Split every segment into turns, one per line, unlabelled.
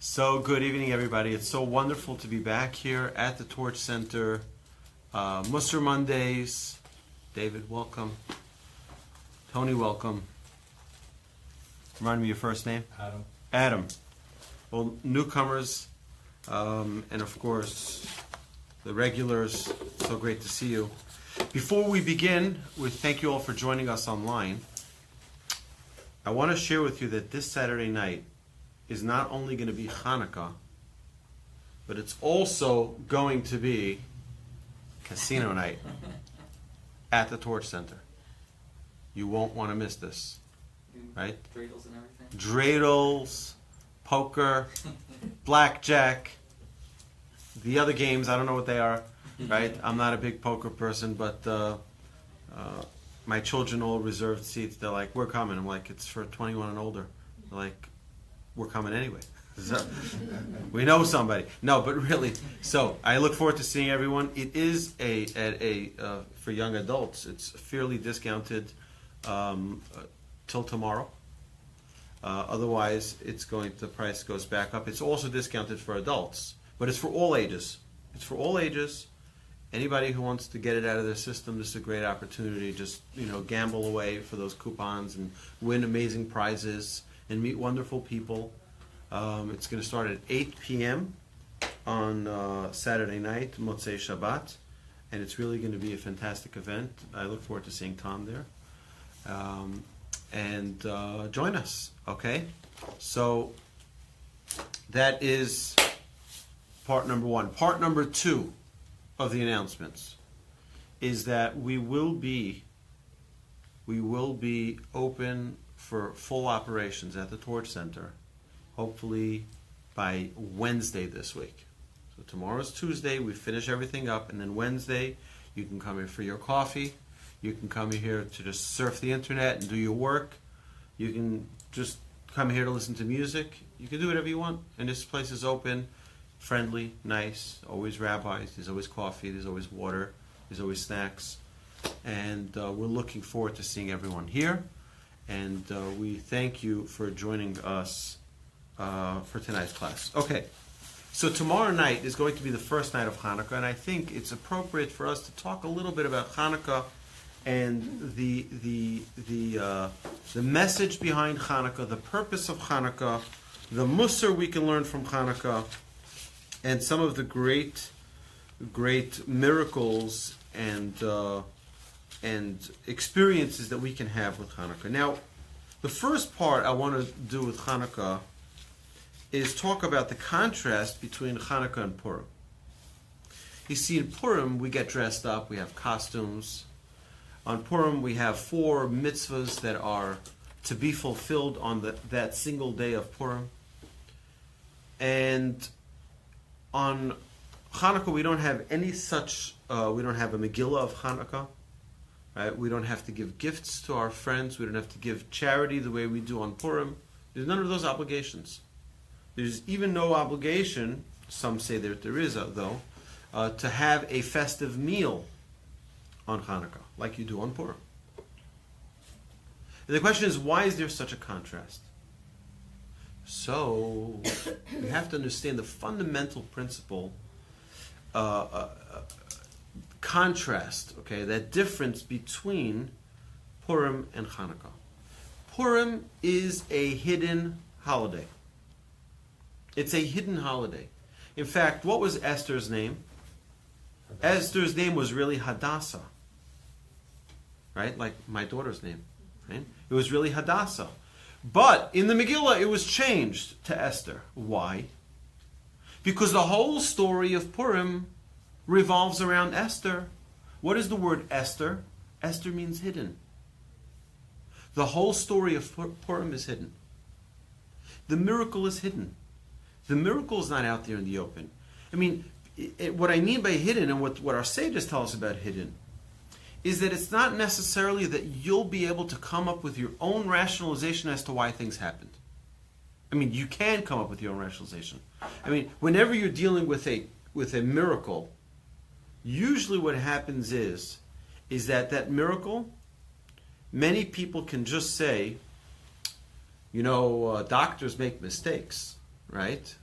So good evening, everybody. It's so wonderful to be back here at the Torch Center. Mussar Mondays. David, welcome. Tony, welcome. Remind me your first name?
Adam.
Adam. Well, newcomers, and of course, the regulars. So great to see you. Before we begin, we thank you all for joining us online. I want to share with you that this Saturday night is not only going to be Chanukah, but it's also going to be casino night at the Torch Center. You won't want to miss this, right?
Dreidels and everything.
Dreidels, poker, blackjack, the other games, I don't know what they are, right? I'm not a big poker person, but my children all reserved seats. They're like, we're coming. I'm like, it's for 21 and older. They're like, we're coming anyway. So, we know somebody. No, but really. So I look forward to seeing everyone. It is for young adults. It's fairly discounted till tomorrow. Otherwise, the price goes back up. It's also discounted for adults, but it's for all ages. It's for all ages. Anybody who wants to get it out of their system, this is a great opportunity. Just gamble away for those coupons and win amazing prizes and meet wonderful people. It's going to start at 8 p.m. on Saturday night, Motzei Shabbat, and it's really going to be a fantastic event. I look forward to seeing Tom there. And join us, okay? So that is part number one. Part number two of the announcements is that we will be open for full operations at the Torch Center, hopefully by Wednesday this week. So tomorrow's Tuesday, we finish everything up, and then Wednesday you can come here for your coffee. You can come here to just surf the internet and do your work. You can just come here to listen to music. You can do whatever you want. And this place is open, friendly, nice, always rabbis. There's always coffee, there's always water, there's always snacks. And we're looking forward to seeing everyone here. And we thank you for joining us for tonight's class. Okay, so tomorrow night is going to be the first night of Chanukah, and I think it's appropriate for us to talk a little bit about Chanukah and the message behind Chanukah, the purpose of Chanukah, the Mussar we can learn from Chanukah, and some of the great miracles and experiences that we can have with Chanukah. Now, the first part I want to do with Chanukah is talk about the contrast between Chanukah and Purim. You see, in Purim, we get dressed up, we have costumes. On Purim, we have 4 mitzvahs that are to be fulfilled on that single day of Purim. And on Chanukah, we don't have any such, we don't have a Megillah of Chanukah. Right? We don't have to give gifts to our friends. We don't have to give charity the way we do on Purim. There's none of those obligations. There's even no obligation, some say that there is though, to have a festive meal on Chanukah, like you do on Purim. And the question is, why is there such a contrast? So, we have to understand the fundamental principle, contrast, okay, that difference between Purim and Chanukah. Purim is a hidden holiday. It's a hidden holiday. In fact, what was Esther's name? Esther's name was really Hadassah. Right? Like my daughter's name. Right? It was really Hadassah. But in the Megillah, it was changed to Esther. Why? Because the whole story of Purim revolves around Esther. What is the word Esther? Esther means hidden. The whole story of Purim is hidden. The miracle is hidden. The miracle is not out there in the open. I mean, what I mean by hidden, and what our sages tell us about hidden, is that it's not necessarily that you'll be able to come up with your own rationalization as to why things happened. I mean, you can come up with your own rationalization. I mean, whenever you're dealing with a miracle, usually what happens is that miracle, many people can just say, doctors make mistakes, right?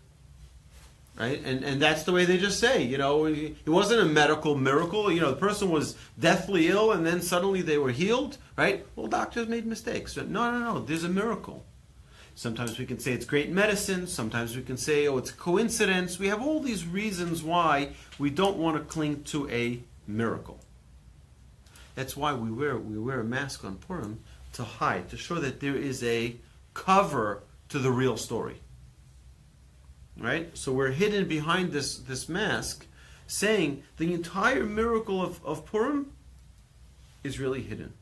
right? And that's the way they just say, it wasn't a medical miracle. The person was deathly ill and then suddenly they were healed, right? Well, doctors made mistakes. No, there's a miracle. Sometimes we can say it's great medicine. Sometimes we can say, it's a coincidence. We have all these reasons why we don't want to cling to a miracle. That's why we wear a mask on Purim, to hide, to show that there is a cover to the real story. Right? So we're hidden behind this mask, saying the entire miracle of Purim is really hidden.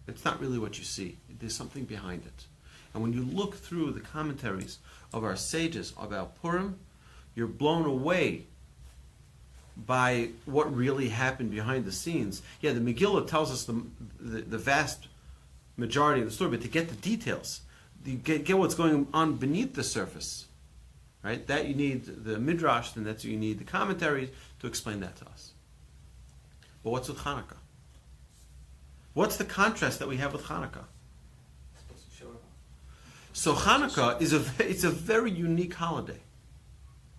It's not really what you see. There's something behind it. And when you look through the commentaries of our sages about Purim, you're blown away by what really happened behind the scenes. Yeah, the Megillah tells us the vast majority of the story, but to get the details, you get what's going on beneath the surface, right? That you need the Midrash, and that's what you need the commentaries to explain that to us. But what's with Chanukah? What's the contrast that we have with Chanukah? So Chanukah it's a very unique holiday.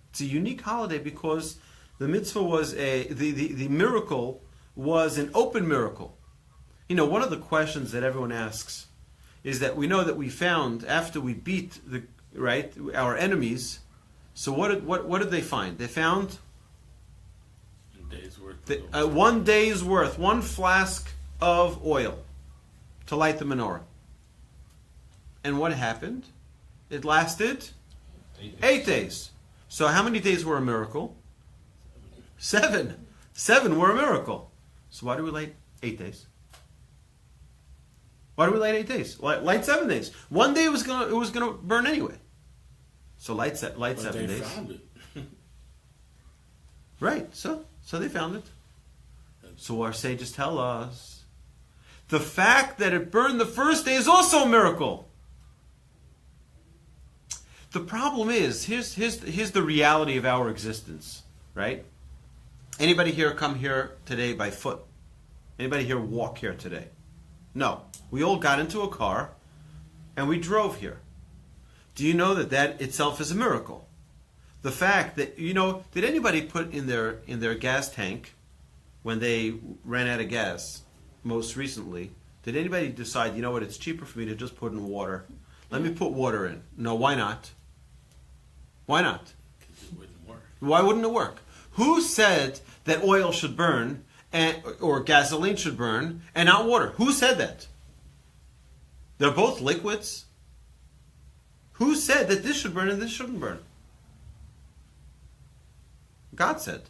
It's a unique holiday because the mitzvah was the miracle was an open miracle. One of the questions that everyone asks is that we know that we found after we beat our enemies. So what did they find? They found
a day's worth.
1 day's worth, 1 flask of oil to light the menorah. And what happened? It lasted 8 days. So how many days were a miracle? 7. 7 were a miracle. So why do we light 8 days? Why do we light 8 days? Light 7 days. 1 day it was gonna burn anyway. So light 7 days.
Found it.
Right. So they found it. So our sages tell us the fact that it burned the first day is also a miracle. The problem is, here's the reality of our existence, right? Anybody here come here today by foot? Anybody here walk here today? No. We all got into a car and we drove here. Do you know that itself is a miracle? The fact that, did anybody put in their gas tank when they ran out of gas most recently, did anybody decide, it's cheaper for me to just put in water? Let me put water in. No, why not? Why not?
Because it wouldn't work.
Why wouldn't it work? Who said that oil should burn or gasoline should burn and not water? Who said that? They're both liquids. Who said that this should burn and this shouldn't burn? God said.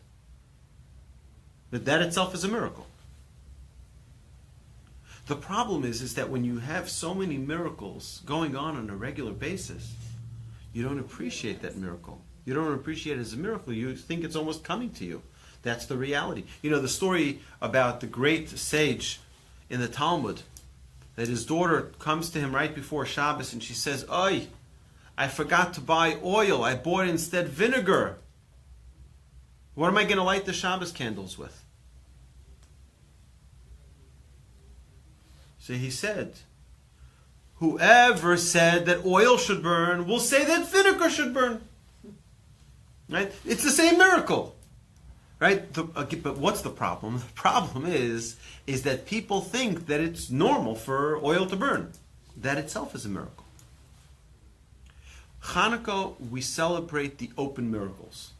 But that itself is a miracle. The problem is that when you have so many miracles going on a regular basis, you don't appreciate that miracle. You don't appreciate it as a miracle. You think it's almost coming to you. That's the reality. The story about the great sage in the Talmud, that his daughter comes to him right before Shabbos and she says, "Oy, I forgot to buy oil. I bought instead vinegar. What am I going to light the Shabbos candles with?" So he said, whoever said that oil should burn will say that vinegar should burn. Right? It's the same miracle. Right? But what's the problem? The problem is that people think that it's normal for oil to burn. That itself is a miracle. Chanukah, we celebrate the open miracles.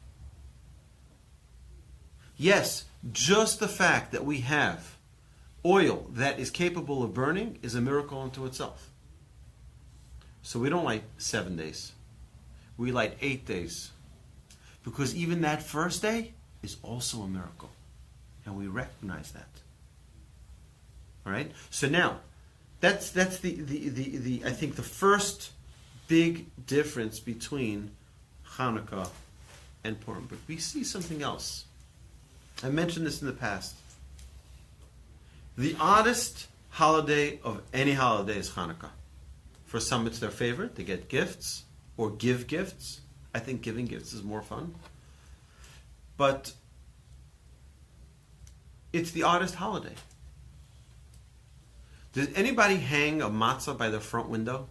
Yes, just the fact that we have oil that is capable of burning is a miracle unto itself. So we don't light 7 days. We light 8 days. Because even that first day is also a miracle. And we recognize that. All right? So now, that's the I think the first big difference between Chanukah and Purim. But we see something else. I mentioned this in the past. The oddest holiday of any holiday is Chanukah. For some it's their favorite. They get gifts or give gifts. I think giving gifts is more fun. But it's the oddest holiday. Does anybody hang a matzah by their front window?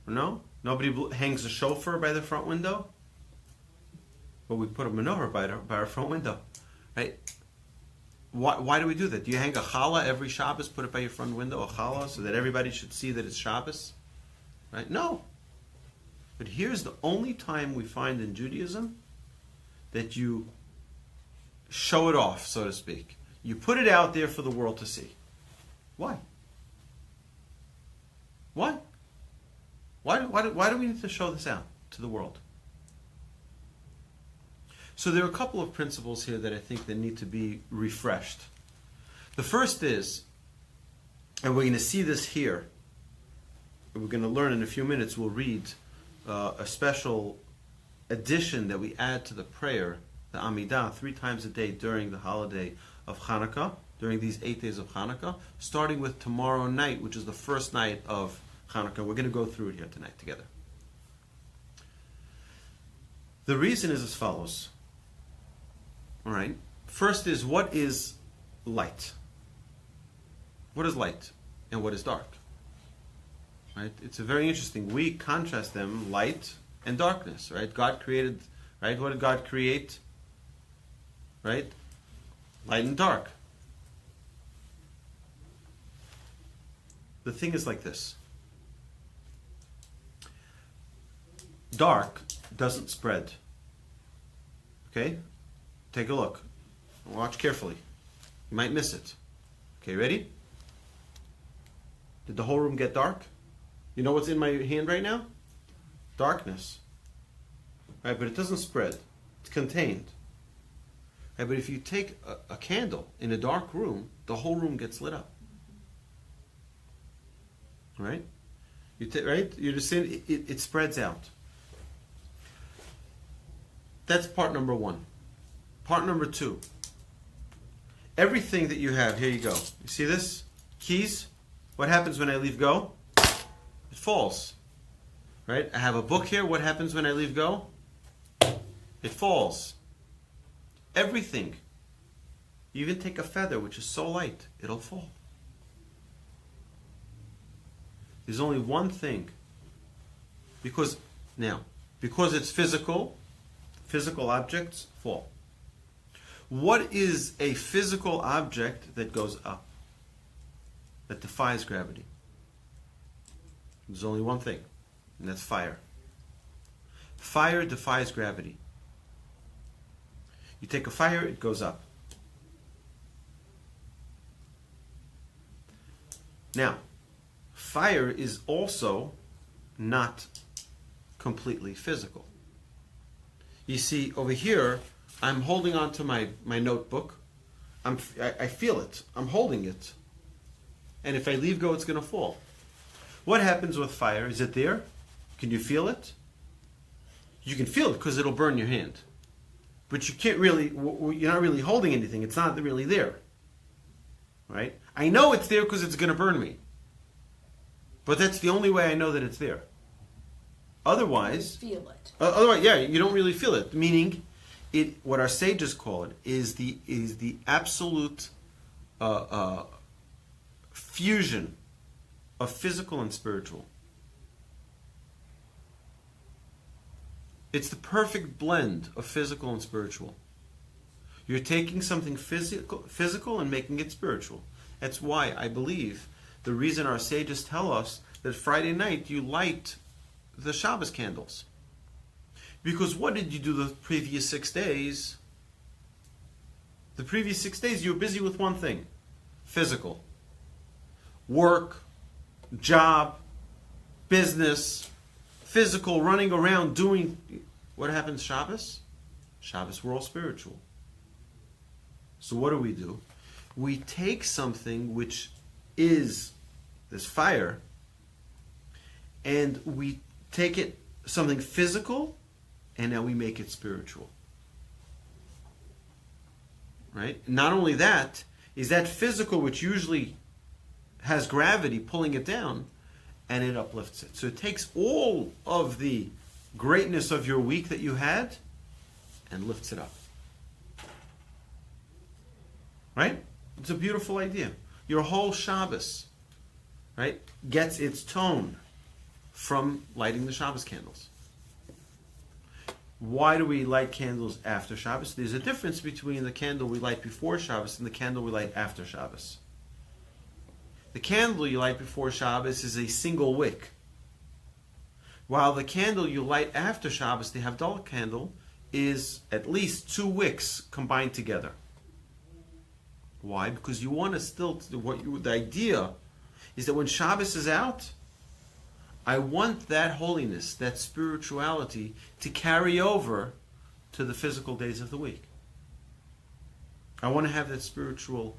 No? Nobody hangs a shofar by the front window. But we put a menorah by our front window. Right? Why do we do that? Do you hang a challah every Shabbos, put it by your front window, a challah, so that everybody should see that it's Shabbos? Right? No. But here's the only time we find in Judaism that you show it off, so to speak. You put it out there for the world to see. Why? Why? Why do we need to show this out to the world? So there are a couple of principles here that I think that need to be refreshed. The first is, and we're going to see this here, we're going to learn in a few minutes, we'll read a special addition that we add to the prayer, the Amidah, 3 times a day during the holiday of Chanukah, during these 8 days of Chanukah, starting with tomorrow night, which is the first night of Chanukah. We're going to go through it here tonight together. The reason is as follows. All right. First is, what is light? What is light and what is dark? Right? It's a very interesting. We contrast them, light and darkness. Right? God created. Right? What did God create? Right? Light and dark. The thing is like this. Dark doesn't spread. Okay? Take a look. Watch carefully. You might miss it. Okay, ready? Did the whole room get dark? You know what's in my hand right now? Darkness. Right, but it doesn't spread. It's contained. Right, but if you take a candle in a dark room, the whole room gets lit up. Right? Right? You're just saying it spreads out. That's part number 1. Part number 2. Everything that you have, here you go. You see this? Keys. What happens when I leave go? It falls. Right? I have a book here. What happens when I leave go? It falls. Everything. You even take a feather, which is so light, it'll fall. There's only one thing. Because it's physical objects fall. What is a physical object that goes up? That defies gravity? There's only one thing, and that's fire. Fire defies gravity. You take a fire, it goes up. Now, fire is also not completely physical. You see, over here, I'm holding on to my notebook. I feel it. I'm holding it. And if I leave go, it's going to fall. What happens with fire? Is it there? Can you feel it? You can feel it because it'll burn your hand. But you can't really, you're not really holding anything. It's not really there. Right? I know it's there because it's going to burn me. But that's the only way I know that it's there. Otherwise,
feel it.
Otherwise, you don't really feel it. Meaning, what our sages call it is the absolute fusion of physical and spiritual. It's the perfect blend of physical and spiritual. You're taking something physical and making it spiritual. That's why I believe the reason our sages tell us that Friday night you light the Shabbos candles. Because what did you do the previous 6 days? The previous 6 days you were busy with one thing. Physical. Work, job, business, physical, running around doing... What happens Shabbos? Shabbos, we're all spiritual. So what do? We take something which is this fire, and we take it, something physical, and now we make it spiritual. Right? Not only that, is that physical, which usually has gravity pulling it down, and it uplifts it. So it takes all of the greatness of your week that you had and lifts it up. Right? It's a beautiful idea. Your whole Shabbos, right, gets its tone. from lighting the Shabbos candles. Why do we light candles after Shabbos? There's a difference between the candle we light before Shabbos and the candle we light after Shabbos. The candle you light before Shabbos is a single wick, while the candle you light after Shabbos, the Havdalah candle, is at least 2 wicks combined together. Why? Because you want to still, the idea is that when Shabbos is out, I want that holiness, that spirituality to carry over to the physical days of the week. I want to have that spiritual,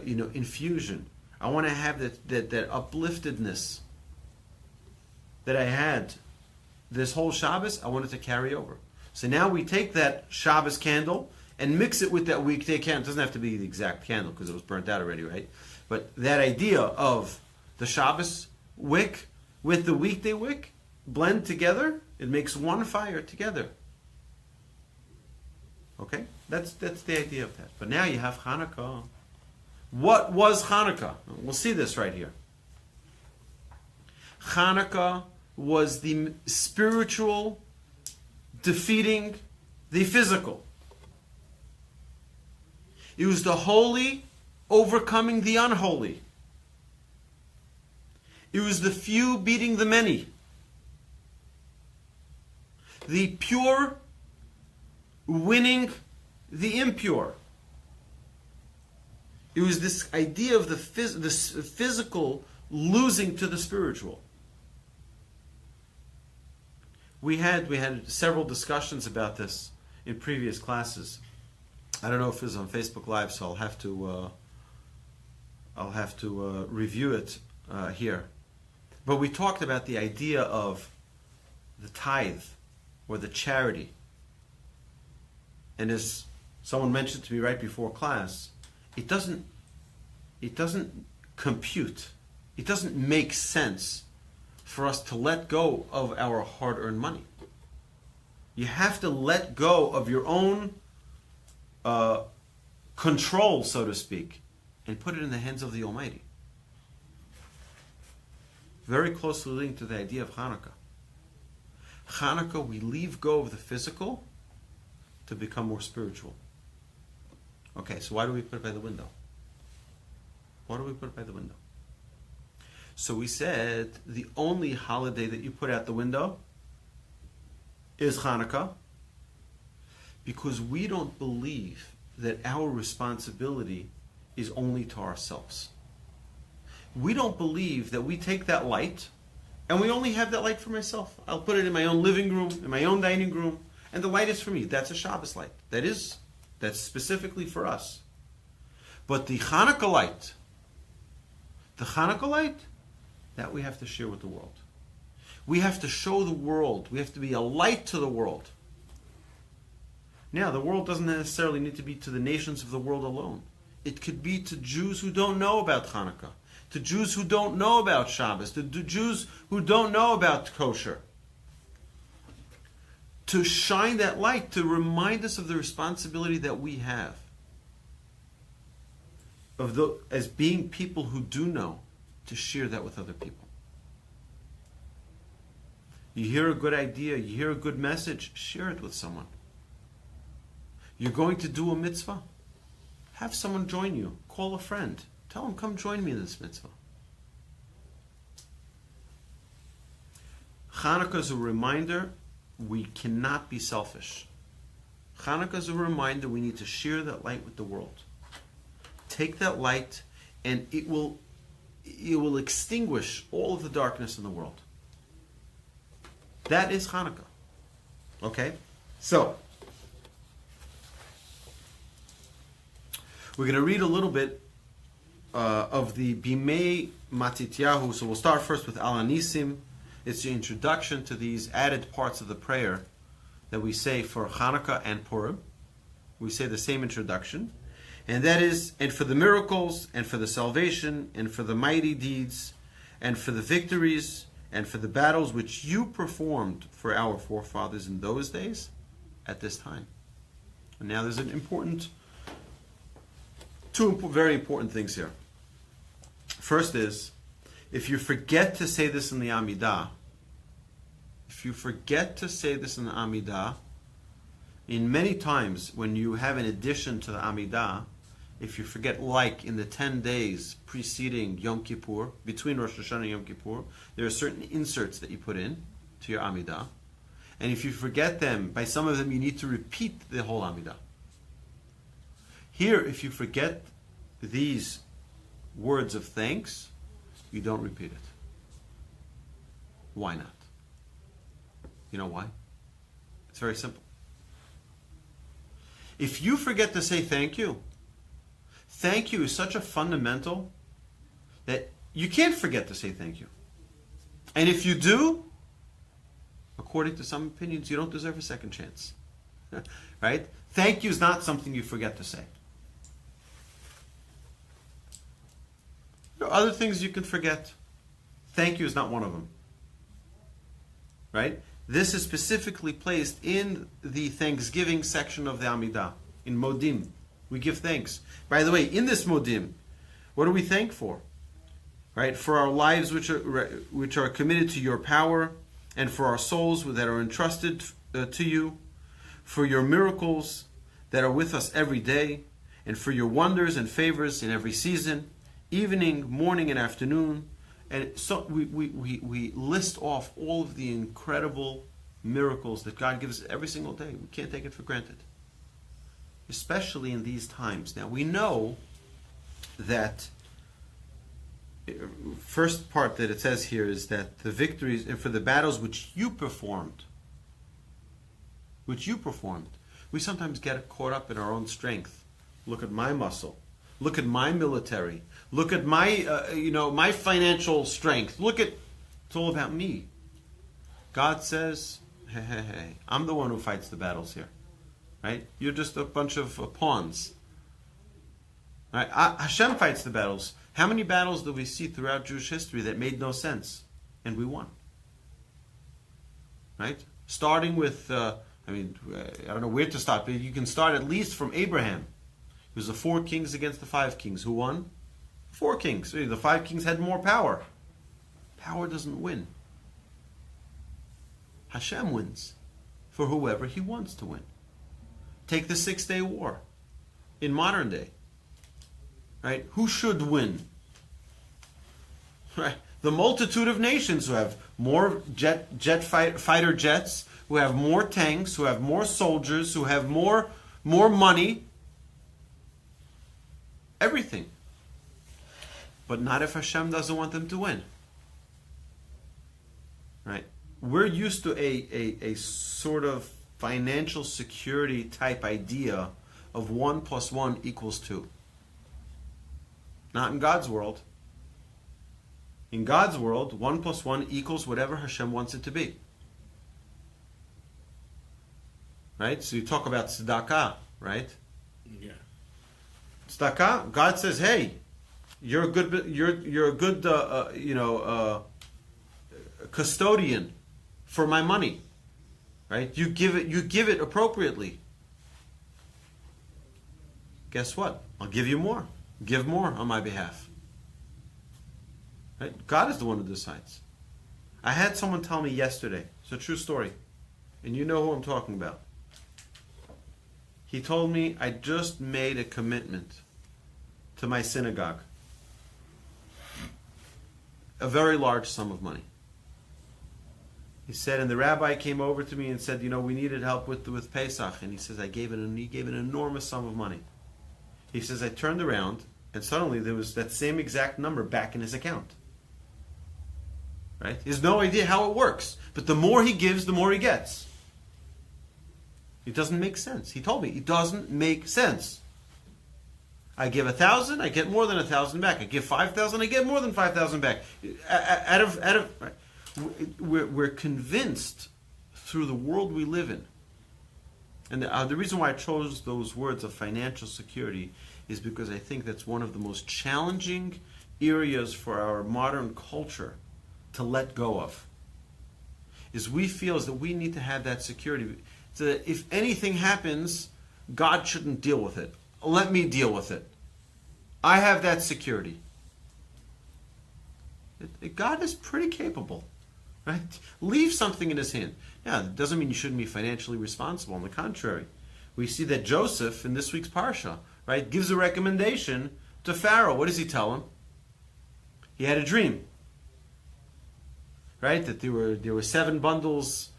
infusion. I want to have that upliftedness that I had this whole Shabbos. I want it to carry over. So now we take that Shabbos candle and mix it with that weekday candle. It doesn't have to be the exact candle because it was burnt out already, right? But that idea of the Shabbos wick with the weekday wick blend together, it makes one fire together. Okay? That's the idea of that. But now you have Chanukah. What was Chanukah? We'll see this right here. Chanukah was the spiritual defeating the physical. It was the holy overcoming the unholy. It was the few beating the many. The pure winning the impure. It was this idea of the physical losing to the spiritual. We had several discussions about this in previous classes. I don't know if it was on Facebook Live, so I'll have to review it here. But we talked about the idea of the tithe or the charity. And as someone mentioned to me right before class, it doesn't compute. It doesn't make sense for us to let go of our hard-earned money. You have to let go of your own control, so to speak, and put it in the hands of the Almighty. Very closely linked to the idea of Chanukah. Chanukah, we leave go of the physical to become more spiritual. Okay, so why do we put it by the window? Why do we put it by the window? So we said the only holiday that you put out the window is Chanukah, because we don't believe that our responsibility is only to ourselves. We don't believe that we take that light and we only have that light for myself. I'll put it in my own living room, in my own dining room, and the light is for me. That's a Shabbos light. That's specifically for us. But the Chanukah light, that we have to share with the world. We have to show the world. We have to be a light to the world. Now, the world doesn't necessarily need to be to the nations of the world alone. It could be to Jews who don't know about Chanukah, to Jews who don't know about Shabbos, to Jews who don't know about kosher. To shine that light, to remind us of the responsibility that we have as being people who do know, to share that with other people. You hear a good idea, you hear a good message, share it with someone. You're going to do a mitzvah? Have someone join you. Call a friend. Tell them, come join me in this mitzvah. Chanukah is a reminder we cannot be selfish. Chanukah is a reminder we need to share that light with the world. Take that light and it will extinguish all of the darkness in the world. That is Chanukah. Okay? So, we're going to read a little bit of the Bimei Matityahu. So we'll start first with Al Anisim. It's the introduction to these added parts of the prayer that we say for Chanukah and Purim. We say the same introduction. And that is, and for the miracles, and for the salvation, and for the mighty deeds, and for the victories, and for the battles which you performed for our forefathers in those days, at this time. And now there's two very important things here. First is, if you forget to say this in the Amidah, you forget to say this in the Amidah, in many times when you have an addition to the Amidah, if you forget, like in the 10 days preceding Yom Kippur, between Rosh Hashanah and Yom Kippur, there are certain inserts that you put in to your Amidah. And if you forget them, by some of them you need to repeat the whole Amidah. Here, if you forget these words of thanks, you don't repeat it. Why not? You know why? It's very simple. If you forget to say thank you is such a fundamental that you can't forget to say thank you. And if you do, according to some opinions, you don't deserve a second chance. Right? Thank you is not something you forget to say. There are other things you can forget. Thank you is not one of them. Right? This is specifically placed in the Thanksgiving section of the Amidah, in Modim. We give thanks. By the way, in this Modim, what do we thank for? Right? For our lives which are committed to your power, and for our souls that are entrusted to you, for your miracles that are with us every day, and for your wonders and favors in every season, evening, morning, and afternoon. And so we list off all of the incredible miracles that God gives every single day. We can't take it for granted. Especially in these times. Now we know that first part that it says here is that the victories and for the battles which you performed, we sometimes get caught up in our own strength. Look at my muscle. Look at my military. Look at my, my financial strength. It's all about me. God says, hey, I'm the one who fights the battles here. Right? You're just a bunch of pawns. Right? Hashem fights the battles. How many battles do we see throughout Jewish history that made no sense? And we won. Right? Starting with, I don't know where to start, but you can start at least from Abraham. It was the 4 kings against the 5 kings. Who won? 4 kings. The 5 kings had more power. Power doesn't win. Hashem wins for whoever he wants to win. Take the 6-day war in modern day. Right? Who should win? Right? The multitude of nations who have more fighter jets, who have more tanks, who have more soldiers, who have more money. Everything. But not if Hashem doesn't want them to win. Right? We're used to a sort of financial security type idea of 1 + 1 = 2. Not in God's world. In God's world, 1 + 1 = whatever Hashem wants it to be. Right? So you talk about tzedakah, right?
Yeah.
Tzedakah, God says, "Hey, you're a good custodian for my money, right? You give it appropriately. Guess what? I'll give you more. Give more on my behalf." Right? God is the one who decides. I had someone tell me yesterday. It's a true story, and you know who I'm talking about. He told me, I just made a commitment to my synagogue. A very large sum of money. He said, and the rabbi came over to me and said, we needed help with Pesach. And he says, he gave an enormous sum of money. He says, I turned around and suddenly there was that same exact number back in his account. Right? He has no idea how it works. But the more he gives, the more he gets. It doesn't make sense. He told me, it doesn't make sense. I give 1,000, I get more than 1,000 back. I give 5,000, I get more than 5,000 back. We're convinced through the world we live in. And the reason why I chose those words of financial security is because I think that's one of the most challenging areas for our modern culture to let go of. Is we feel as that we need to have that security. So that if anything happens, God shouldn't deal with it. Let me deal with it. I have that security. God is pretty capable. right? Leave something in his hand. Yeah, it doesn't mean you shouldn't be financially responsible. On the contrary, we see that Joseph in this week's parsha, right, gives a recommendation to Pharaoh. What does he tell him? He had a dream, right? That there were 7 bundles,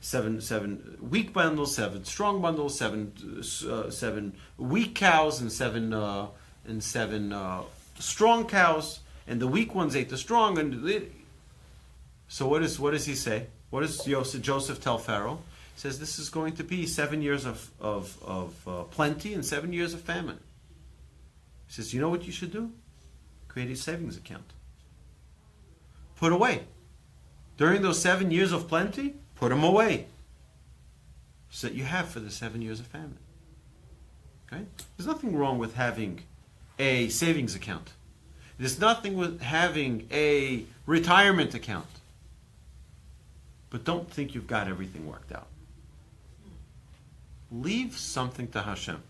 seven weak bundles, 7 strong bundles, 7 weak cows, and seven strong cows, and the weak ones ate the strong. So what does he say? What does Joseph tell Pharaoh? He says this is going to be 7 years of plenty and 7 years of famine. He says, you know what you should do? Create a savings account. Put away. During those 7 years of plenty, put them away. So that you have for the 7 years of famine. Okay? There's nothing wrong with having a savings account. There's nothing with having a retirement account. But don't think you've got everything worked out. Leave something to Hashem.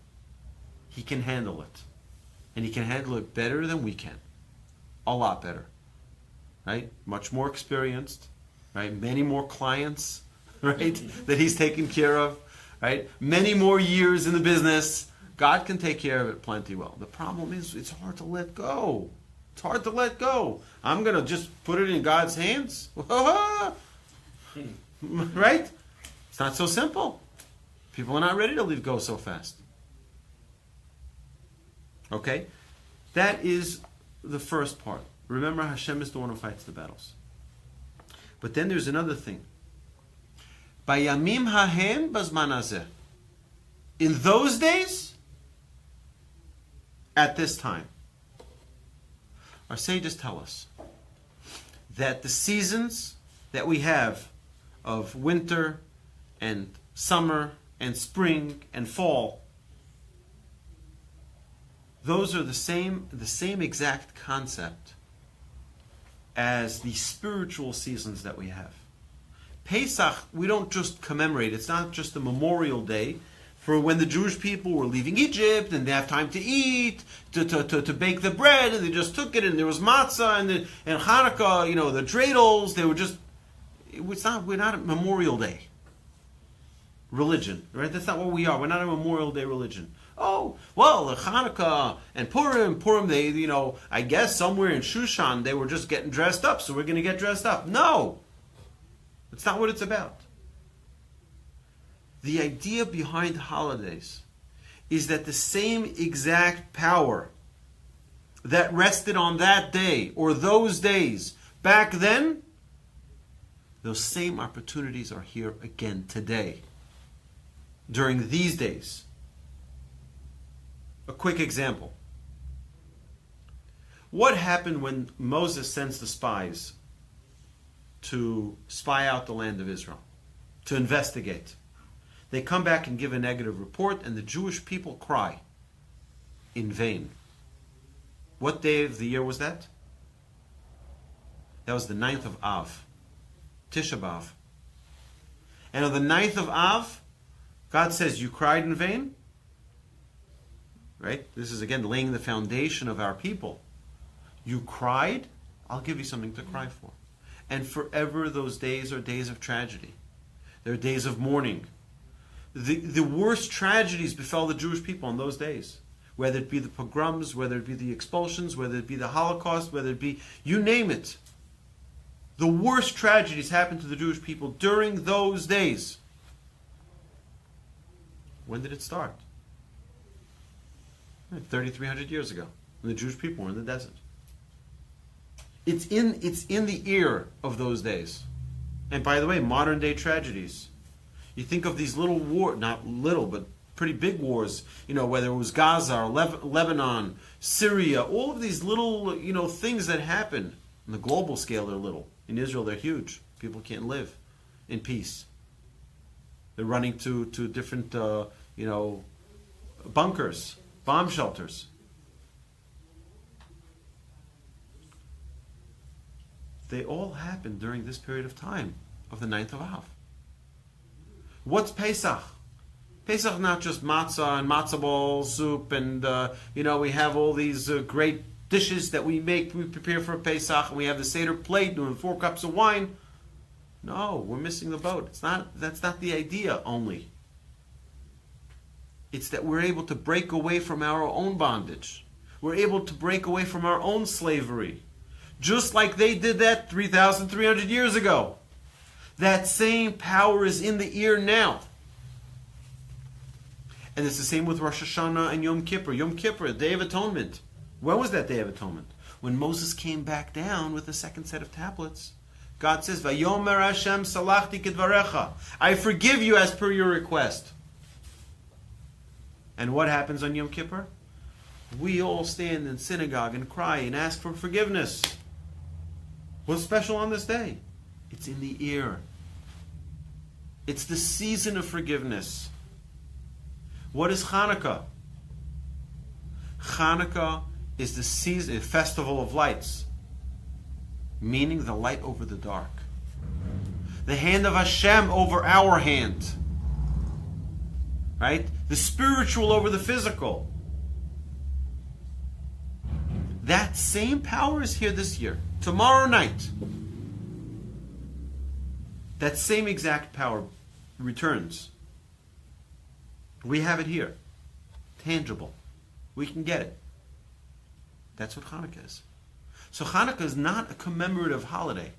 He can handle it. And He can handle it better than we can. A lot better. Right? Much more experienced. Right? Many more clients, right? That He's taken care of. Right? Many more years in the business. God can take care of it plenty well. The problem is it's hard to let go. It's hard to let go. I'm going to just put it in God's hands? Right? It's not so simple. People are not ready to leave go so fast. Okay? That is the first part. Remember, Hashem is the one who fights the battles. But then there's another thing. Bayamim hahem bazman hazeh. In those days, at this time, our sages tell us that the seasons that we have of winter and summer and spring and fall, those are the same exact concept as the spiritual seasons that we have. Pesach, we don't just commemorate. It's not just a memorial day for when the Jewish people were leaving Egypt and they have time to eat, to bake the bread, and they just took it, and there was matzah, and Chanukah, the dreidels, they were just, we're not a Memorial Day religion, right? That's not what we are. We're not a Memorial Day religion. Oh, well, Chanukah and Purim, they, I guess somewhere in Shushan, they were just getting dressed up, so we're going to get dressed up. No! That's not what it's about. The idea behind holidays is that the same exact power that rested on that day or those days back then, those same opportunities are here again today, during these days. A quick example. What happened when Moses sends the spies to spy out the land of Israel, to investigate? They come back and give a negative report, and the Jewish people cry in vain. What day of the year was that? That was the 9th of Av, Tisha B'Av. And on the 9th of Av, God says, you cried in vain? Right? This is again laying the foundation of our people. You cried? I'll give you something to cry for. And forever those days are days of tragedy. They're days of mourning. The worst tragedies befell the Jewish people in those days. Whether it be the pogroms, whether it be the expulsions, whether it be the Holocaust, whether it be, you name it. The worst tragedies happened to the Jewish people during those days. When did it start? 3,300 years ago, when the Jewish people were in the desert. It's in the ear of those days. And by the way, modern day tragedies. You think of these little wars, not little, but pretty big wars, whether it was Gaza or Lebanon, Syria, all of these little, things that happen. On the global scale, they're little. In Israel, they're huge. People can't live in peace. They're running to different, bunkers, bomb shelters. They all happened during this period of time of the 9th of Av. What's Pesach? Pesach not just matzah and matzah ball soup and, we have all these great dishes that we prepare for Pesach, and we have the Seder plate and 4 cups of wine. No, we're missing the boat. That's not the idea only. It's that we're able to break away from our own bondage. We're able to break away from our own slavery. Just like they did that 3,300 years ago. That same power is in the ear now. And it's the same with Rosh Hashanah and Yom Kippur. Yom Kippur, Day of Atonement. When was that Day of Atonement? When Moses came back down with the second set of tablets. God says, Vayomer Hashem salachti kedvarecha. I forgive you as per your request. And what happens on Yom Kippur? We all stand in synagogue and cry and ask for forgiveness. What's special on this day? It's in the ear. It's the season of forgiveness. What is Chanukah? Chanukah is the season, festival of lights, meaning the light over the dark. The hand of Hashem over our hand. Right? The spiritual over the physical. That same power is here this year. Tomorrow night. That same exact power returns. We have it here. Tangible. We can get it. That's what Chanukah is. So Chanukah is not a commemorative holiday.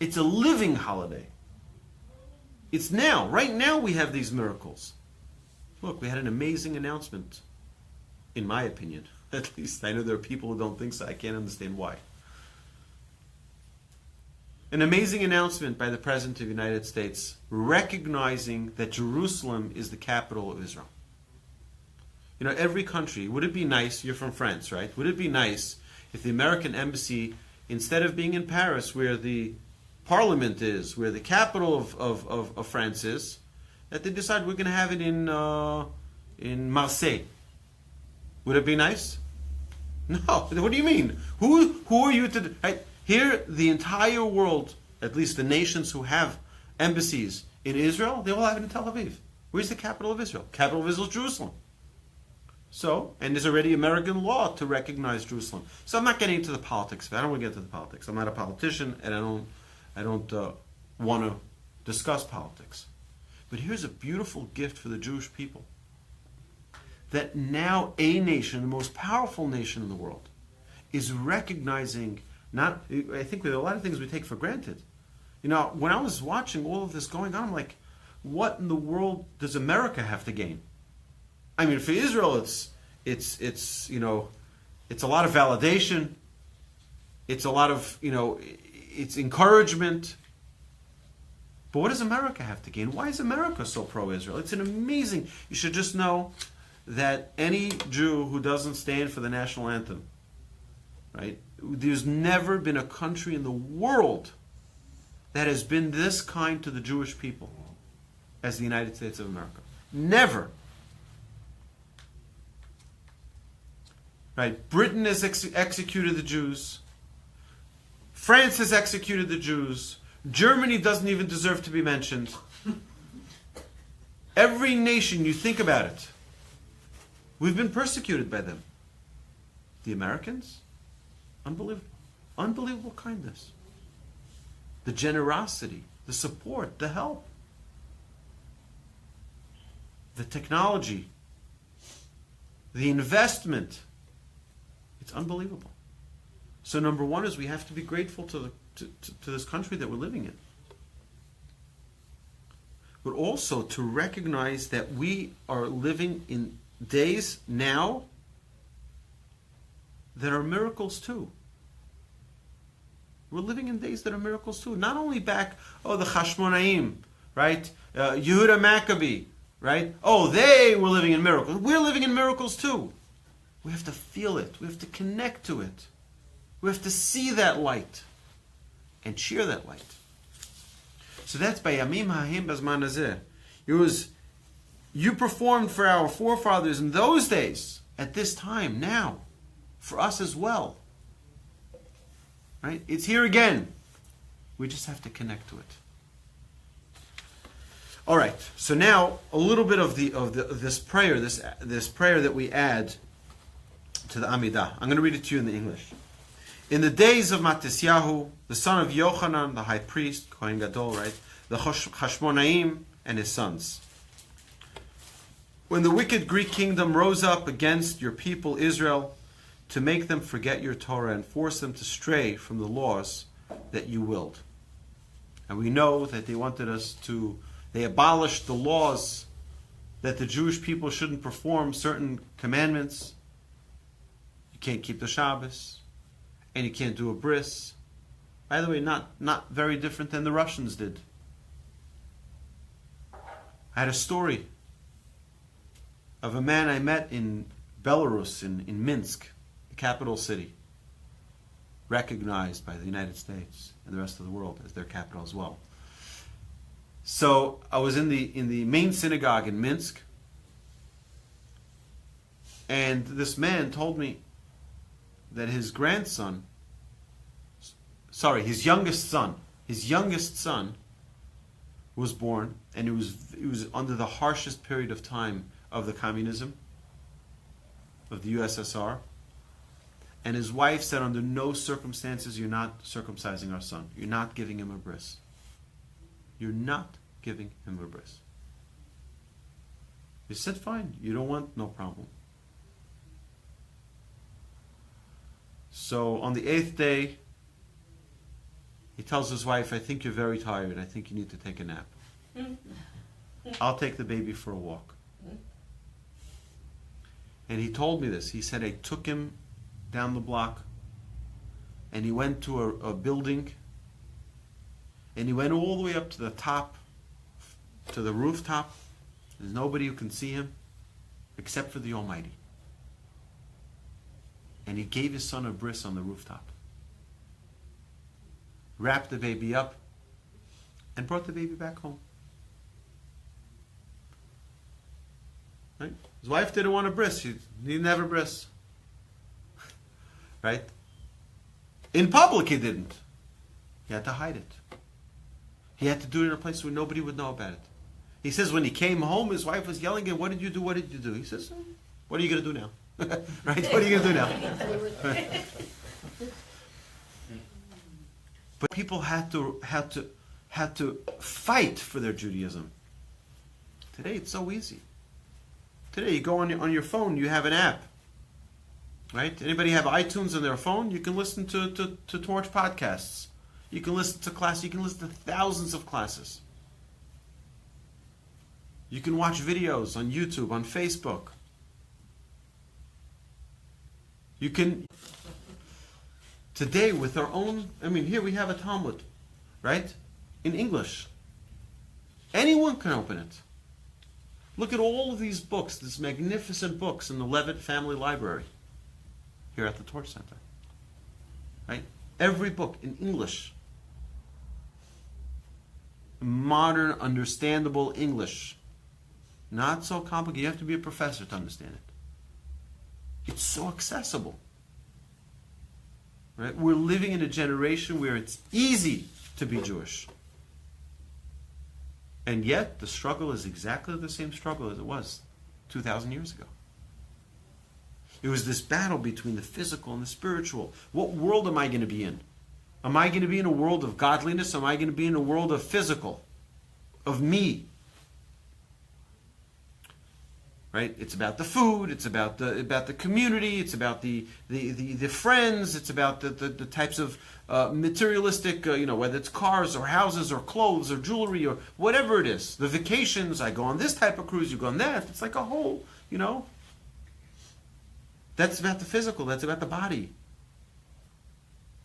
It's a living holiday. It's now. Right now we have these miracles. Look, we had an amazing announcement. In my opinion. At least. I know there are people who don't think so. I can't understand why. An amazing announcement by the President of the United States recognizing that Jerusalem is the capital of Israel. You know, every country, would it be nice, you're from France, right? Would it be nice if the American embassy, instead of being in Paris where the parliament is, where the capital of France is, that they decide we're going to have it in Marseille? Would it be nice? No. What do you mean? Who are you to... Right? Here, the entire world, at least the nations who have embassies in Israel, they all have it in Tel Aviv. Where's the capital of Israel? Capital of Israel is Jerusalem. So, and there's already American law to recognize Jerusalem. So I'm not getting into the politics. I don't want to get into the politics. I'm not a politician, and I don't want to discuss politics. But here's a beautiful gift for the Jewish people. That now a nation, the most powerful nation in the world, is recognizing... I think there are a lot of things we take for granted. You know, when I was watching all of this going on, I'm like, what in the world does America have to gain? I mean, for Israel, it's you know, it's a lot of validation. It's a lot of, you know, it's encouragement. But what does America have to gain? Why is America so pro-Israel? It's an amazing... You should just know that any Jew who doesn't stand for the national anthem, right? There's never been a country in the world that has been this kind to the Jewish people as the United States of America. Never. Right? Britain has executed the Jews. France has executed the Jews. Germany doesn't even deserve to be mentioned. Every nation, you think about it, we've been persecuted by them. The Americans? Unbelievable. Unbelievable kindness. The generosity, the support, the help. The technology. The investment. It's unbelievable. So number one is we have to be grateful to this country that we're living in. But also to recognize that we are living in days now that are miracles too. We're living in days that are miracles too. Not only back, the Chashmonaim, right? Yehuda Maccabee, right? They were living in miracles. We're living in miracles too. We have to feel it. We have to connect to it. We have to see that light and share that light. So that's by Yamim Ha'im Bazman Hazeh. It was, you performed for our forefathers in those days, at this time, now, for us as well. Right? It's here again. We just have to connect to it. All right. So now a little bit of this prayer, this prayer that we add to the Amidah. I'm going to read it to you in the English. In the days of Matisyahu, the son of Yochanan, the high priest, Kohen Gadol, right? The Hashmonaim and his sons. When the wicked Greek kingdom rose up against your people Israel to make them forget your Torah and force them to stray from the laws that you willed. And we know that they abolished the laws that the Jewish people shouldn't perform certain commandments. You can't keep the Shabbos, and you can't do a bris. By the way, not very different than the Russians did. I had a story of a man I met in Belarus, in Minsk, the capital city, recognized by the United States and the rest of the world as their capital as well. So I was in the main synagogue in Minsk, and this man told me that his youngest son was born, and it was under the harshest period of time of the communism of the USSR. And his wife said, under no circumstances, you're not circumcising our son. You're not giving him a bris. You're not giving him a bris. He said, fine, you don't want, no problem. So on the 8th day, he tells his wife, I think you're very tired. I think you need to take a nap. I'll take the baby for a walk. And he told me this. He said, I took him down the block, and he went to a building, and he went all the way up to the top, to the rooftop. There's nobody who can see him except for the Almighty. And he gave his son a bris on the rooftop, wrapped the baby up, and brought the baby back home. Right? His wife didn't want a bris. He didn't have a bris. Right? In public he didn't. He had to hide it. He had to do it in a place where nobody would know about it. He says when he came home, his wife was yelling at him, what did you do? What did you do? He says, what are you going to do now? Right? What are you going to do now? But people had to fight for their Judaism. Today it's so easy. Today you go on your phone, you have an app. Right? Anybody have iTunes on their phone? You can listen to Torch podcasts. You can listen to classes. You can listen to thousands of classes. You can watch videos on YouTube, on Facebook. You can... Today, with our own... here we have a Talmud, right? In English. Anyone can open it. Look at all of these books, these magnificent books in the Levitt Family Library here at the Torch Center. Right? Every book in English. Modern, understandable English. Not so complicated. You have to be a professor to understand it. It's so accessible. Right? We're living in a generation where it's easy to be Jewish. And yet, the struggle is exactly the same struggle as it was 2,000 years ago. It was this battle between the physical and the spiritual. What world am I going to be in? Am I going to be in a world of godliness? Am I going to be in a world of physical? Of me? Right? It's about the food. It's about the community. It's about the friends. It's about the types of materialistic, whether it's cars or houses or clothes or jewelry or whatever it is. The vacations. I go on this type of cruise. You go on that. It's like a whole, That's about the physical. That's about the body.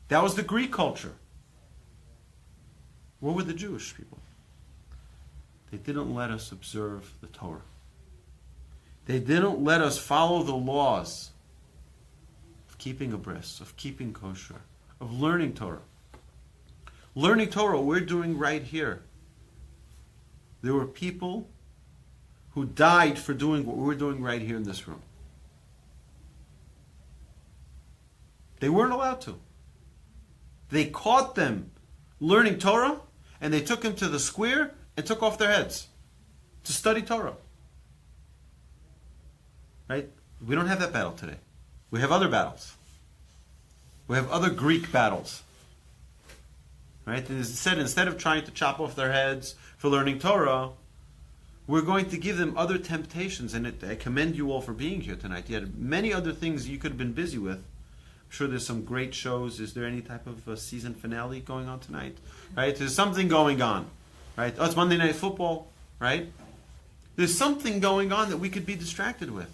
That was the Greek culture. What were the Jewish people? They didn't let us observe the Torah. They didn't let us follow the laws of keeping a bris, of keeping kosher, of learning Torah. Learning Torah, we're doing right here. There were people who died for doing what we're doing right here in this room. They weren't allowed to. They caught them learning Torah, and they took them to the square and took off their heads to study Torah. Right? We don't have that battle today. We have other battles. We have other Greek battles. Right? And instead of trying to chop off their heads for learning Torah, we're going to give them other temptations. And I commend you all for being here tonight. You had many other things you could have been busy with. I'm sure there's some great shows. Is there any type of season finale going on tonight? Right? There's something going on. Right? Oh, it's Monday Night Football. Right? There's something going on that we could be distracted with.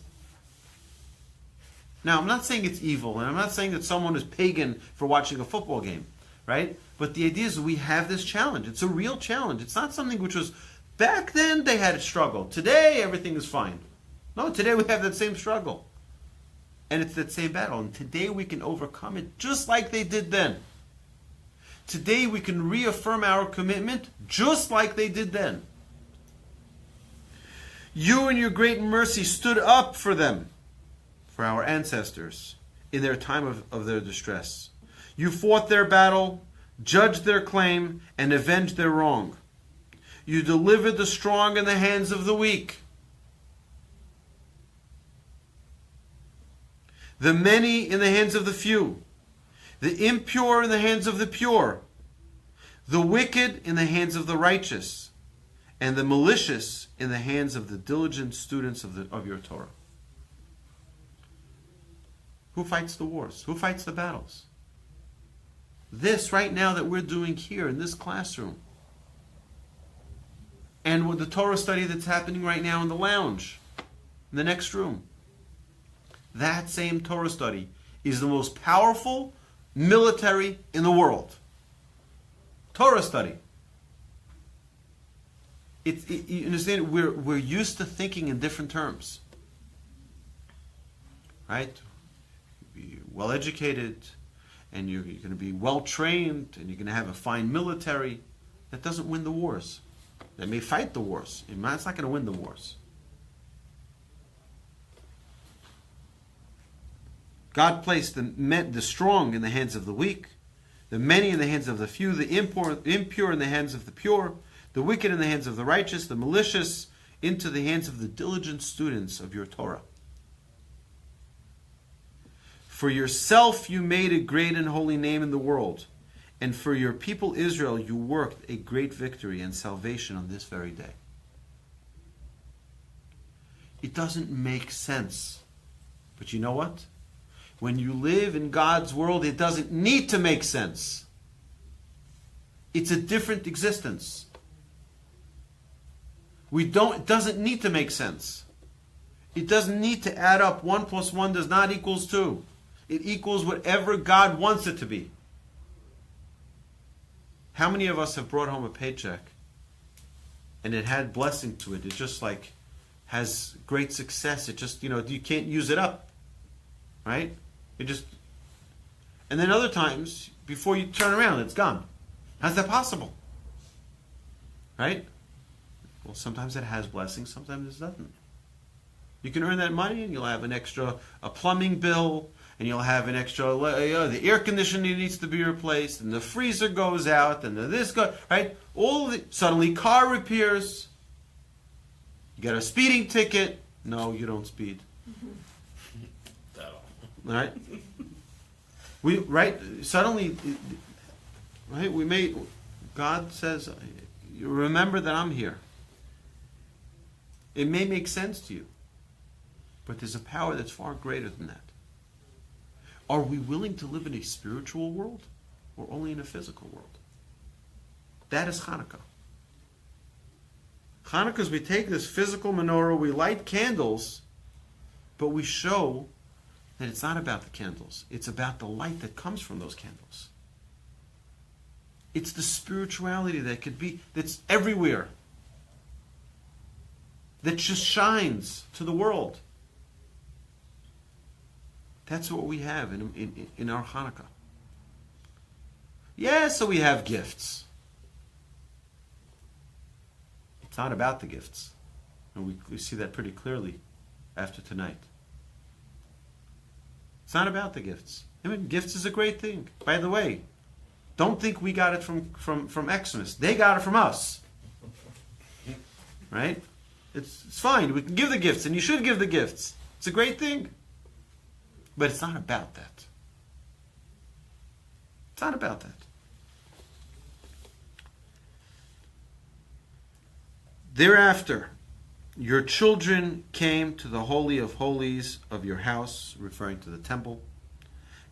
Now, I'm not saying it's evil, and I'm not saying that someone is pagan for watching a football game, right? But the idea is we have this challenge. It's a real challenge. It's not something which was, back then they had a struggle. Today, everything is fine. No, today we have that same struggle. And it's that same battle. And today we can overcome it just like they did then. Today we can reaffirm our commitment just like they did then. You in your great mercy stood up for them, for our ancestors, in their time of their distress. You fought their battle, judged their claim, and avenged their wrong. You delivered the strong in the hands of the weak, the many in the hands of the few, the impure in the hands of the pure, the wicked in the hands of the righteous, and the malicious in the hands of the diligent students of your Torah. Who fights the wars? Who fights the battles? This right now that we're doing here in this classroom. And with the Torah study that's happening right now in the lounge, in the next room. That same Torah study is the most powerful military in the world. Torah study. You understand, we're used to thinking in different terms. Right? Be well educated, and you're going to be well trained, and you're going to have a fine military. That doesn't win the wars. They may fight the wars. It's not going to win the wars. God placed the strong in the hands of the weak, the many in the hands of the few, the impure in the hands of the pure, the wicked in the hands of the righteous, the malicious into the hands of the diligent students of your Torah. For yourself you made a great and holy name in the world, and for your people Israel you worked a great victory and salvation on this very day. It doesn't make sense. But you know what? When you live in God's world, it doesn't need to make sense. It's a different existence. It doesn't need to make sense. It doesn't need to add up. 1 + 1 does not equals 2. It equals whatever God wants it to be. How many of us have brought home a paycheck and it had blessing to it? It just like has great success. It just, you can't use it up. Right? And then other times, before you turn around, it's gone. How's that possible? Right? Well, sometimes it has blessings, sometimes it doesn't. You can earn that money and you'll have a plumbing bill, and you'll have an extra, the air conditioning needs to be replaced, and the freezer goes out, and this goes, right? Suddenly car repairs. You get a speeding ticket. No, you don't speed. Right? God says, you remember that I'm here. It may make sense to you, but there's a power that's far greater than that. Are we willing to live in a spiritual world or only in a physical world? That is Chanukah. Chanukah is we take this physical menorah, we light candles, but we show that it's not about the candles. It's about the light that comes from those candles. It's the spirituality that's everywhere. That just shines to the world. That's what we have in our Chanukah. Yeah, so we have gifts. It's not about the gifts. And we see that pretty clearly after tonight. It's not about the gifts. Gifts is a great thing. By the way, don't think we got it from Xmas. They got it from us. Right? It's fine. We can give the gifts, and you should give the gifts. It's a great thing. But it's not about that. It's not about that. Thereafter, your children came to the Holy of Holies of your house, referring to the temple,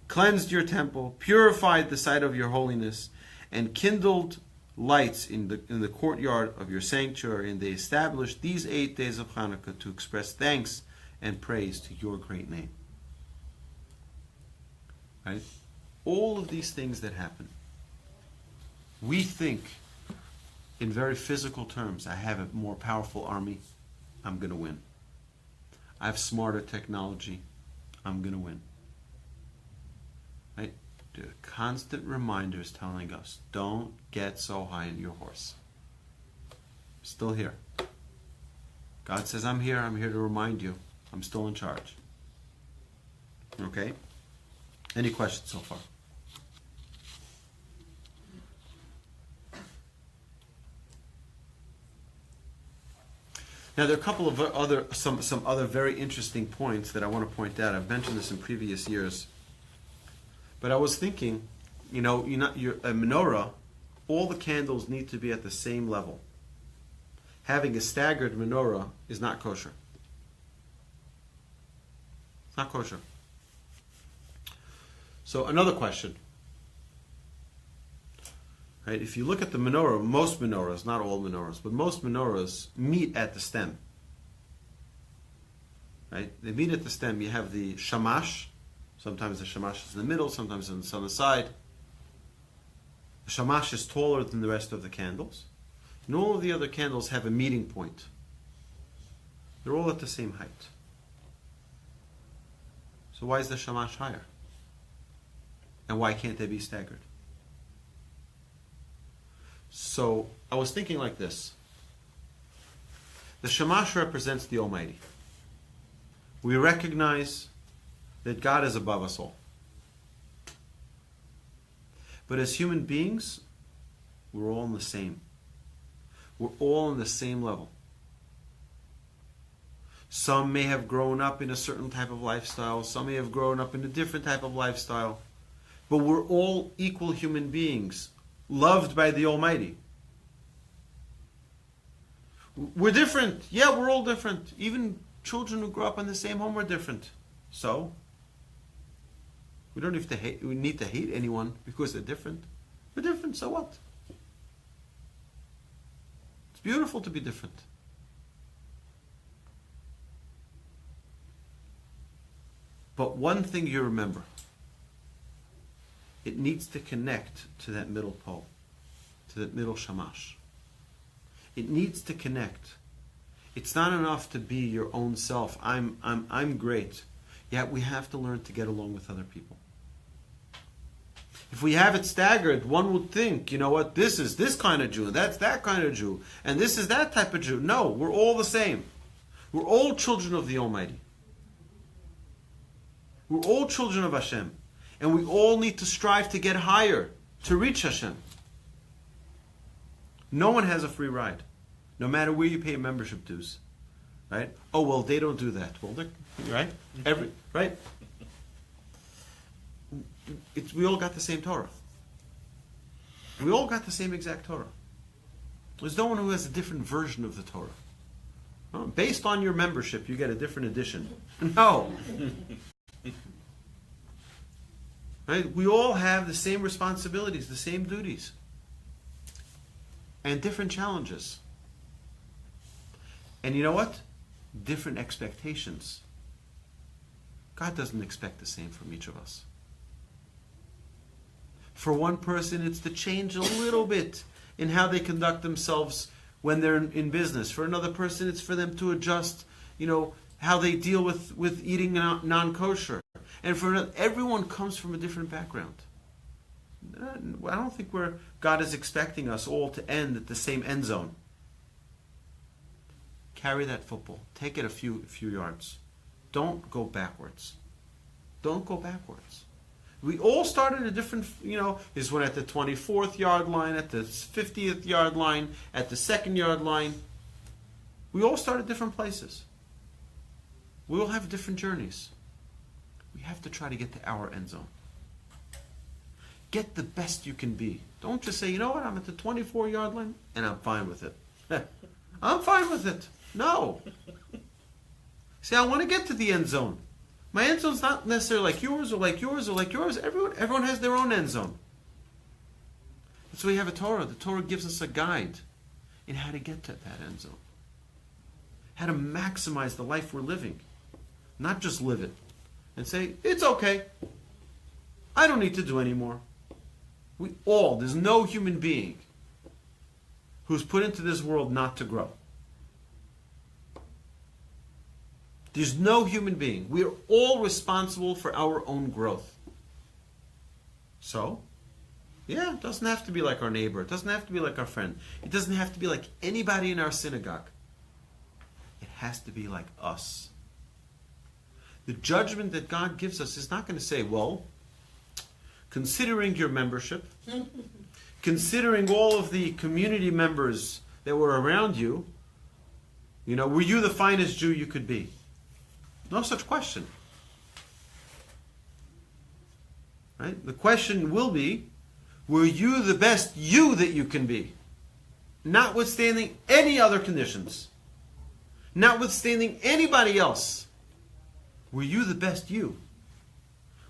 cleansed your temple, purified the site of your holiness, and kindled lights in the courtyard of your sanctuary, and they established these 8 days of Chanukah to express thanks and praise to your great name. Right? All of these things that happen, we think in very physical terms. I have a more powerful army, I'm going to win. I have smarter technology, I'm going to win. Right? The constant reminders telling us, don't get so high on your horse. Still here. God says, I'm here to remind you, I'm still in charge. Okay? Any questions so far? Now there are a couple of some other very interesting points that I want to point out. I've mentioned this in previous years, but I was thinking, a menorah, all the candles need to be at the same level. Having a staggered menorah is not kosher. It's not kosher. So another question. Right? If you look at the menorah, most menorahs, not all menorahs, but most menorahs meet at the stem. Right? They meet at the stem. You have the shamash. Sometimes the shamash is in the middle, sometimes it's on the side. The shamash is taller than the rest of the candles. And all of the other candles have a meeting point. They're all at the same height. So why is the shamash higher? And why can't they be staggered? So I was thinking like this. The shamash represents the Almighty. We recognize that God is above us all. But as human beings, we're all the same. We're all on the same level. Some may have grown up in a certain type of lifestyle. Some may have grown up in a different type of lifestyle. But we're all equal human beings, loved by the Almighty. We're different. Yeah, we're all different. Even children who grow up in the same home are different. So, we don't have to hate. We need to hate anyone because they're different. We're different. So what? It's beautiful to be different. But one thing you remember. It needs to connect to that middle pole, to that middle shamash. It needs to connect. It's not enough to be your own self. I'm great. Yet we have to learn to get along with other people. If we have it staggered, one would think, you know what, this is this kind of Jew, that's that kind of Jew, and this is that type of Jew. No, we're all the same. We're all children of the Almighty. We're all children of Hashem. And we all need to strive to get higher, to reach Hashem. No one has a free ride, no matter where you pay membership dues. Right? Oh, well, they don't do that. Well, right? Right? We all got the same Torah. We all got the same exact Torah. There's no one who has a different version of the Torah. Oh, based on your membership, you get a different edition. No. Right? We all have the same responsibilities, the same duties, and different challenges. And you know what? Different expectations. God doesn't expect the same from each of us. For one person, it's to change a little bit in how they conduct themselves when they're in business. For another person, it's for them to adjust, how they deal with eating non-kosher. And for another, everyone comes from a different background. I don't think God is expecting us all to end at the same end zone. Carry that football. Take it a few yards. Don't go backwards. Don't go backwards. We all started at a different, this one at the 24th yard line, at the 50th yard line, at the 2nd yard line. We all start at different places. We all have different journeys. We have to try to get to our end zone. Get the best you can be. Don't just say, you know what, I'm at the 24-yard line, and I'm fine with it. I'm fine with it. No. See, I want to get to the end zone. My end zone's not necessarily like yours or like yours or like yours. Everyone has their own end zone. That's why we have a Torah. The Torah gives us a guide in how to get to that end zone. How to maximize the life we're living. Not just live it. And say, it's okay. I don't need to do anymore. There's no human being who's put into this world not to grow. There's no human being. We are all responsible for our own growth. So, yeah, it doesn't have to be like our neighbor. It doesn't have to be like our friend. It doesn't have to be like anybody in our synagogue. It has to be like us. The judgment that God gives us is not going to say, well, considering your membership, considering all of the community members that were around you, were you the finest Jew you could be? No such question. Right? The question will be, were you the best you that you can be? Notwithstanding any other conditions. Notwithstanding anybody else. Were you the best you?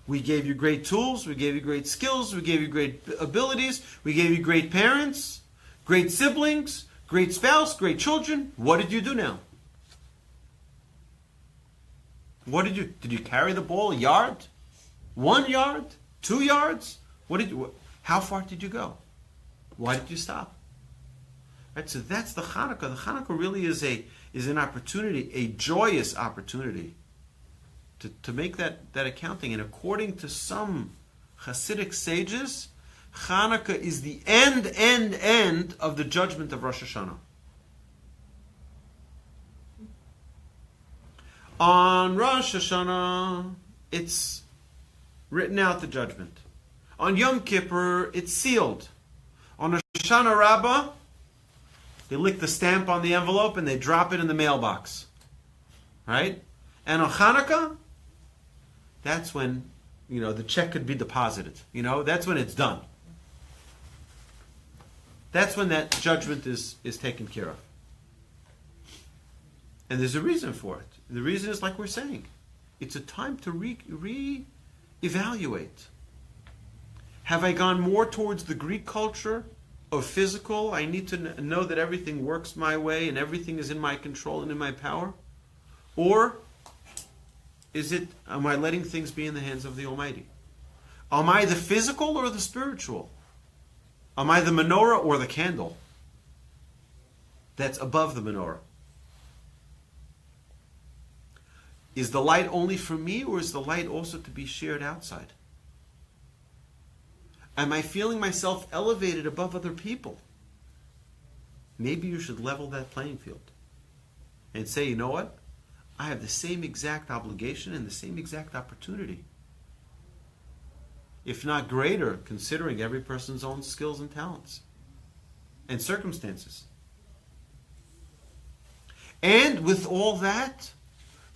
We gave you great tools, we gave you great skills, we gave you great abilities, we gave you great parents, great siblings, great spouse, great children. What did you do now? What did you carry the ball a yard? 1 yard? 2 yards? How far did you go? Why did you stop? Right, so that's the Chanukah. The Chanukah really is an opportunity, a joyous opportunity to make that accounting. And according to some Hasidic sages, Chanukah is the end of the judgment of Rosh Hashanah. On Rosh Hashanah, it's written out, the judgment. On Yom Kippur, it's sealed. On Hoshana Rabbah, they lick the stamp on the envelope and they drop it in the mailbox. Right? And on Chanukah, that's when, the check could be deposited. That's when it's done. That's when that judgment is taken care of. And there's a reason for it. The reason is, like we're saying, it's a time to re-evaluate. Have I gone more towards the Greek culture of physical? I need to know that everything works my way and everything is in my control and in my power? Or am I letting things be in the hands of the Almighty? Am I the physical or the spiritual? Am I the menorah or the candle that's above the menorah? Is the light only for me, or is the light also to be shared outside? Am I feeling myself elevated above other people? Maybe you should level that playing field and say, you know what? I have the same exact obligation and the same exact opportunity. If not greater, considering every person's own skills and talents and circumstances. And with all that,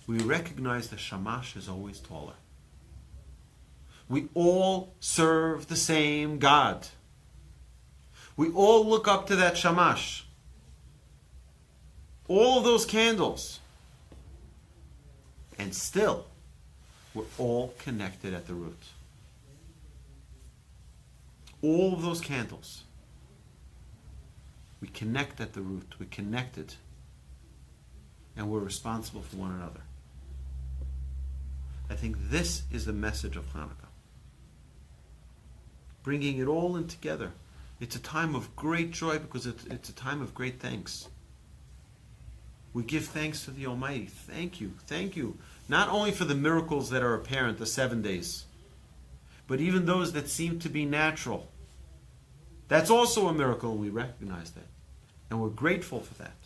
we recognize the shamash is always taller. We all serve the same God. We all look up to that shamash. All of those candles. And still, we're all connected at the root. All of those candles. We connect at the root. We're connected. And we're responsible for one another. I think this is the message of Chanukah. Bringing it all in together. It's a time of great joy because it's a time of great thanks. We give thanks to the Almighty. Thank you. Thank you. Not only for the miracles that are apparent, the 7 days, but even those that seem to be natural. That's also a miracle, and we recognize that. And we're grateful for that.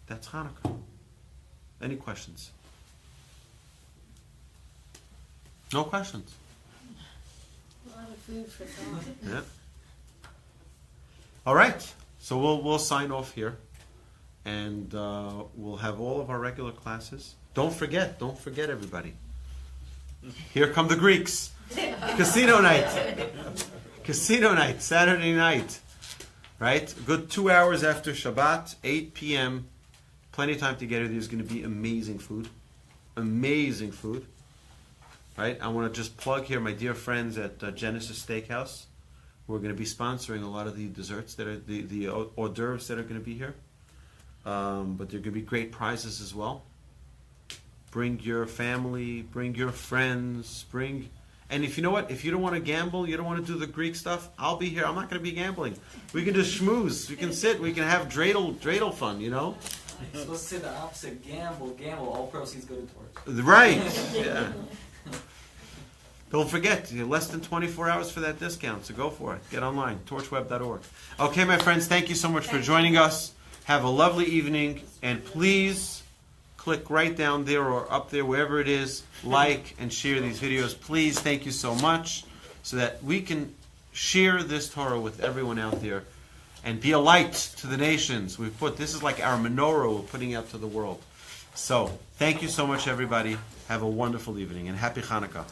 That's Chanukah. Any questions? No questions?
A lot of food for thought.
Yeah. All right. So we'll sign off here, and we'll have all of our regular classes. Don't forget everybody. Here come the Greeks. Casino night. Casino night, Saturday night. Right? A good 2 hours after Shabbat, 8 p.m. Plenty of time to get here. There's going to be amazing food. Amazing food. Right? I want to just plug here my dear friends at Genesis Steakhouse, who are going to be sponsoring a lot of the desserts that are the hors d'oeuvres that are going to be here. But there are going to be great prizes as well. Bring your family, bring your friends, and if you know what, if you don't want to gamble, you don't want to do the Greek stuff, I'll be here. I'm not going to be gambling. We can just schmooze. We can sit. We can have dreidel fun, you know?
So let's say the opposite. Gamble. All proceeds go to Torch.
Right. Yeah. Don't forget, you're less than 24 hours for that discount, so go for it. Get online, torchweb.org. Okay, my friends, thank you so much for joining us. Have a lovely evening, and please click right down there or up there, wherever it is, like and share these videos. Please, thank you so much, so that we can share this Torah with everyone out there and be a light to the nations. This is like our menorah we're putting out to the world. So, thank you so much, everybody. Have a wonderful evening, and happy Chanukah.